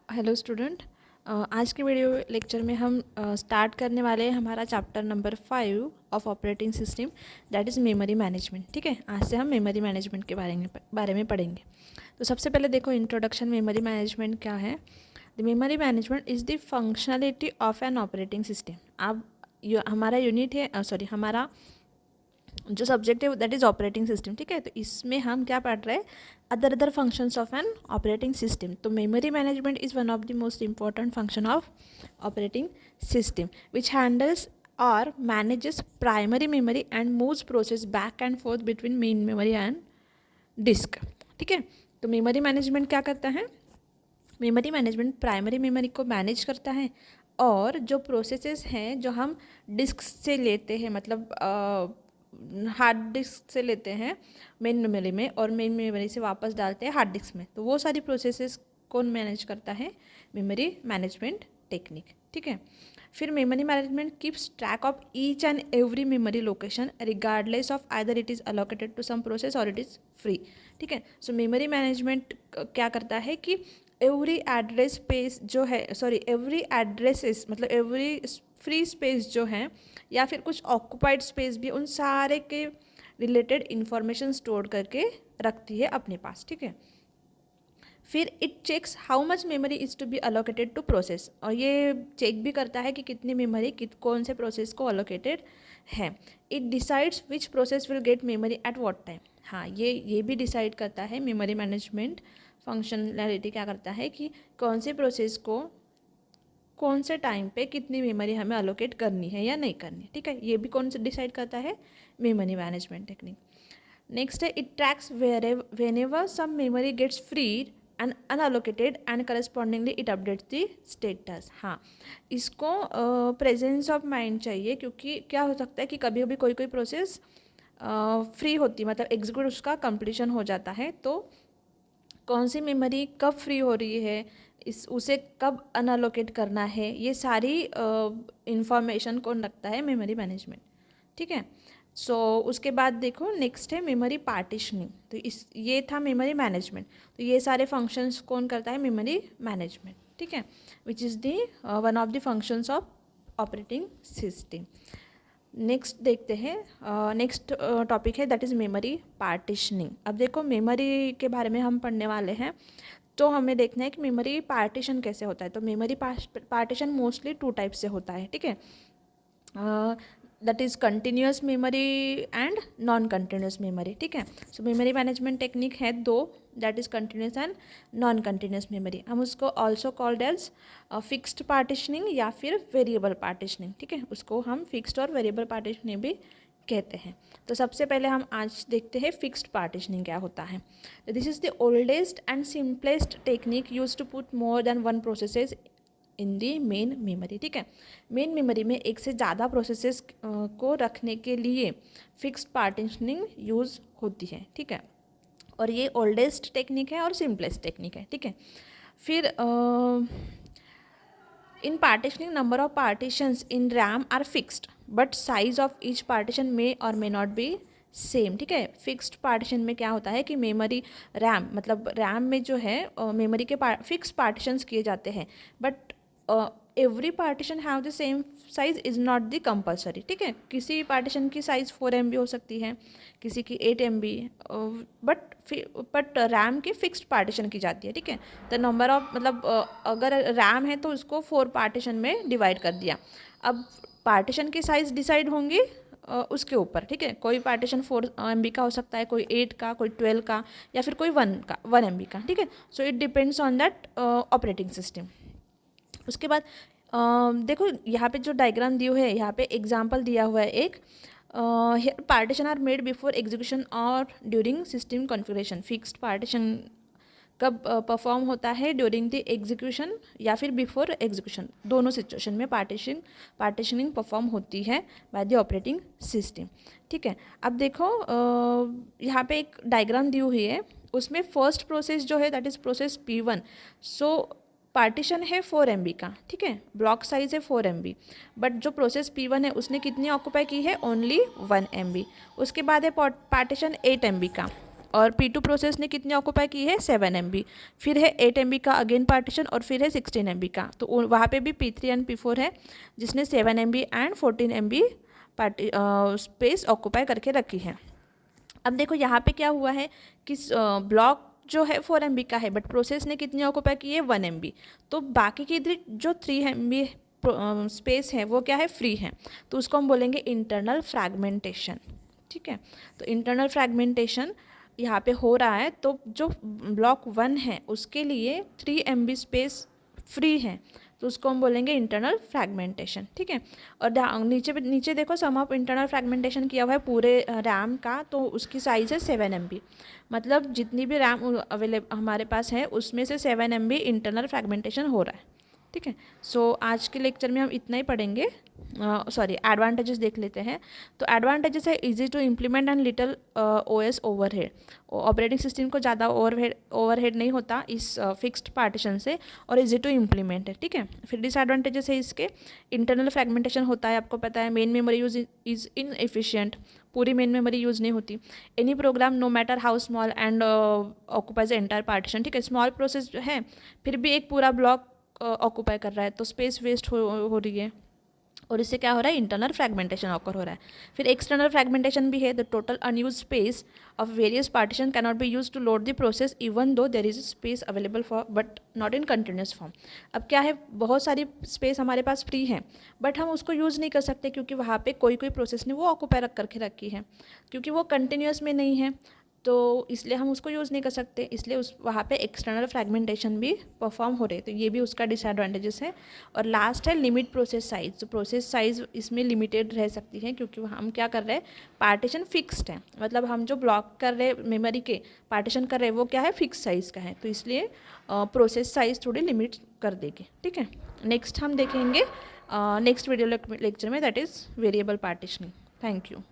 Hello student. आज के video lecture में हम स्टार्ट करने वाले हैं हमारा chapter number 5 of operating system, that is memory management. ठीक है, आज से हम मेमोरी मैनेजमेंट के बारे में पढ़ेंगे। तो सबसे पहले देखो इंट्रोडक्शन, मेमोरी मैनेजमेंट क्या है। The memory management is the functionality of an operating system. अब हमारा यूनिट है, हमारा जो सब्जेक्ट है दैट इज़ ऑपरेटिंग सिस्टम। ठीक है, तो इसमें हम क्या पढ़ रहे हैं, other functions of an operating system. तो memory management is one of the most important function of operating system which handles और manages primary memory and moves process back and forth between main memory and disk. ठीक है, तो memory management क्या करता है, memory management primary memory को manage करता है और जो प्रोसेसेस हैं जो हम डिस्क से लेते हैं, मतलब हार्ड डिस्क से लेते हैं मेन मेमोरी में और मेन मेमोरी से वापस डालते हैं हार्ड डिस्क में, तो वो सारी प्रोसेसेस कौन मैनेज करता है, मेमोरी मैनेजमेंट टेक्निक। ठीक है, फिर memory management keeps track of each and every memory location regardless of either it is allocated to some process और इट इज़ फ्री। ठीक है, सो मेमोरी मैनेजमेंट क्या करता है कि एवरी एड्रेस स्पेस जो है, एवरी एड्रेसेस मतलब एवरी फ्री स्पेस जो है या फिर कुछ ऑक्यूपाइड स्पेस भी, उन सारे के रिलेटेड इंफॉर्मेशन स्टोर करके रखती है अपने पास। ठीक है, फिर it checks how much memory is to be allocated to process, और ये चेक भी करता है कि कितनी मेमोरी कौन से प्रोसेस को अलोकेटेड है। It decides which process will get memory at what time. हाँ, ये भी डिसाइड करता है, मेमोरी मैनेजमेंट फंक्शनैलिटी क्या करता है कि कौन से प्रोसेस को कौन से टाइम पे कितनी मेमोरी हमें अलोकेट करनी है या नहीं करनी। ठीक है, ये भी कौन से डिसाइड करता है, मेमोरी मैनेजमेंट टेक्निक। नेक्स्ट है, it tracks whenever some memory gets freed and unallocated and correspondingly it updates the status. हाँ, इसको प्रेजेंस ऑफ माइंड चाहिए, क्योंकि क्या हो सकता है कि कभी कभी कोई प्रोसेस फ्री होती है, मतलब एग्जीक्यूट उसका कंप्लीशन हो जाता है, तो कौन सी मेमोरी कब फ्री हो रही है, उसे कब अनअलोकेट करना है, ये सारी इंफॉर्मेशन कौन रखता है, मेमोरी मैनेजमेंट। ठीक है, सो उसके बाद देखो नेक्स्ट है मेमोरी पार्टीशनिंग। तो ये था मेमोरी मैनेजमेंट। तो ये सारे फंक्शंस कौन करता है, मेमोरी मैनेजमेंट। ठीक है, which is the one of the functions of operating system. Next देखते हैं, नेक्स्ट टॉपिक है दैट इज़ मेमोरी पार्टीशनिंग। अब देखो मेमोरी के बारे में हम पढ़ने वाले हैं, तो हमें देखना है कि मेमोरी पार्टीशन कैसे होता है। तो मेमोरी पार्टीशन मोस्टली 2 टाइप से होता है। ठीक है, that is continuous memory and non continuous memory. ठीक है, सो मेमोरी मैनेजमेंट टेक्निक है 2, that is continuous and non continuous memory. हम उसको also called as fixed partitioning या फिर वेरिएबल पार्टीशनिंग। ठीक है, उसको हम फिक्स्ड और वेरिएबल पार्टीशनिंग भी कहते हैं। तो सबसे पहले हम आज देखते हैं फिक्स्ड पार्टीशनिंग क्या होता है। This is the oldest and simplest technique use to put more than one processes in the main memory. ठीक है, मेन मेमोरी में एक से ज़्यादा प्रोसेसेस को रखने के लिए फिक्स्ड पार्टीशनिंग यूज़ होती है। ठीक है, और ये ओल्डेस्ट टेक्निक है और सिंपलेस्ट टेक्निक है। ठीक है, फिर in partitioning number of partitions in RAM are fixed but size of each partition may और मे नॉट बी सेम। ठीक है, फिक्स्ड पार्टीशन में क्या होता है कि मेमोरी रैम, मतलब रैम में जो है मेमोरी के फिक्स पार्टीशंस किए जाते हैं, but every partition have the same size is not the compulsory. ठीक है, किसी पार्टीशन की साइज़ 4 MB हो सकती है, किसी की 8 MB, बट रैम की फिक्स्ड पार्टीशन की जाती है। ठीक है, द नंबर ऑफ, मतलब अगर रैम है तो उसको 4 पार्टीशन में डिवाइड कर दिया। अब पार्टीशन की साइज़ डिसाइड होंगी उसके ऊपर। ठीक है, कोई पार्टीशन 4 MB का हो सकता है, कोई 8 का, कोई 12 का, या फिर कोई 1 MB का। ठीक है, so it depends on that operating system. उसके बाद देखो यहाँ पे जो डायग्राम दी हुई है, यहाँ पे एग्जांपल दिया हुआ है एक, partition are made before execution और during system configuration. Fixed partition कब परफॉर्म होता है, ड्यूरिंग द एग्जीक्यूशन या फिर बिफोर एग्जीक्यूशन, दोनों सिचुएशन में पार्टीशनिंग परफॉर्म होती है बाय द ऑपरेटिंग सिस्टम। ठीक है, अब देखो यहाँ पे एक डायग्राम दी हुई है, उसमें फर्स्ट प्रोसेस जो है that is process P1। So partition है 4 MB का। ठीक है, ब्लॉक साइज है 4 MB, बट जो प्रोसेस P1 है उसने कितनी ऑक्यूपाई की है, ओनली 1 MB। उसके बाद है पार्टीशन 8 MB का, और P2 प्रोसेस ने कितनी ऑक्यूपाई की है 7 MB। फिर है 8 MB का अगेन पार्टीशन और फिर है 16 MB का। तो वहाँ पे भी P3 एंड P4 है जिसने 7 MB and 14 MB space occupy करके रखी है। अब देखो यहाँ पे क्या हुआ है कि ब्लॉक जो है 4 MB का है बट प्रोसेस ने कितनी ऑक्यूपाई की है 1 MB। तो बाकी की इधर जो 3 MB स्पेस है वो क्या है फ्री है, तो उसको हम बोलेंगे इंटरनल फ्रैगमेंटेशन। ठीक है, तो इंटरनल फ्रैगमेंटेशन यहाँ पे हो रहा है। तो जो ब्लॉक 1 है उसके लिए 3 MB स्पेस फ्री है, तो उसको हम बोलेंगे इंटरनल फ्रैगमेंटेशन। ठीक है, और नीचे देखो सम ऑफ इंटरनल फ्रैगमेंटेशन किया हुआ है पूरे रैम का, तो उसकी साइज़ है 7 MB। मतलब जितनी भी रैम अवेलेबल हमारे पास है उसमें से 7 MB इंटरनल फ्रैगमेंटेशन हो रहा है। ठीक है, सो आज के लेक्चर में हम इतना ही पढ़ेंगे। एडवांटेजेस देख लेते हैं। तो एडवांटेजेस है easy to implement and little OS overhead. Operating system को ज़्यादा ओवरहेड नहीं होता इस फिक्स्ड पार्टीशन से, और इजी टू इम्प्लीमेंट है। ठीक है, फिर डिसएडवांटेजेस है इसके, इंटरनल फ्रैगमेंटेशन होता है, आपको पता है। Main memory use is inefficient, पूरी मेन मेमोरी यूज़ नहीं होती। Any program no matter how small and occupies entire partition. ठीक है, स्मॉल प्रोसेस जो है फिर भी एक पूरा ब्लॉक ऑक्यूपाई कर रहा है, तो स्पेस वेस्ट हो रही है, और इससे क्या हो रहा है इंटरनल फ्रैगमेंटेशन ऑकर हो रहा है। फिर एक्सटर्नल फ्रैगमेंटेशन भी है, the total unused space of various partition can not be use to load the process even though there is space available for but not in continuous form. अब क्या है, बहुत सारी स्पेस हमारे पास फ्री है but हम उसको यूज़ नहीं कर सकते क्योंकि वहाँ पे कोई प्रोसेस ने वो ऑक्यूपाई करके रखी है, क्योंकि वो कंटिन्यूस में नहीं है, तो इसलिए हम उसको यूज़ नहीं कर सकते। इसलिए उस वहाँ पे एक्सटर्नल फ्रैगमेंटेशन भी परफॉर्म हो रहे, तो ये भी उसका डिसएडवांटेजेस है। और लास्ट है लिमिट प्रोसेस साइज। तो प्रोसेस साइज इसमें लिमिटेड रह सकती है क्योंकि हम क्या कर रहे हैं, पार्टीशन फिक्स्ड है, मतलब हम जो ब्लॉक कर रहे हैं मेमोरी के पार्टीशन कर रहे हैं वो क्या है फिक्स साइज़ का है, तो इसलिए प्रोसेस साइज थोड़ी लिमिट कर देगी। ठीक है, नेक्स्ट हम देखेंगे नेक्स्ट वीडियो लेक्चर में, that is variable partitioning. Thank you.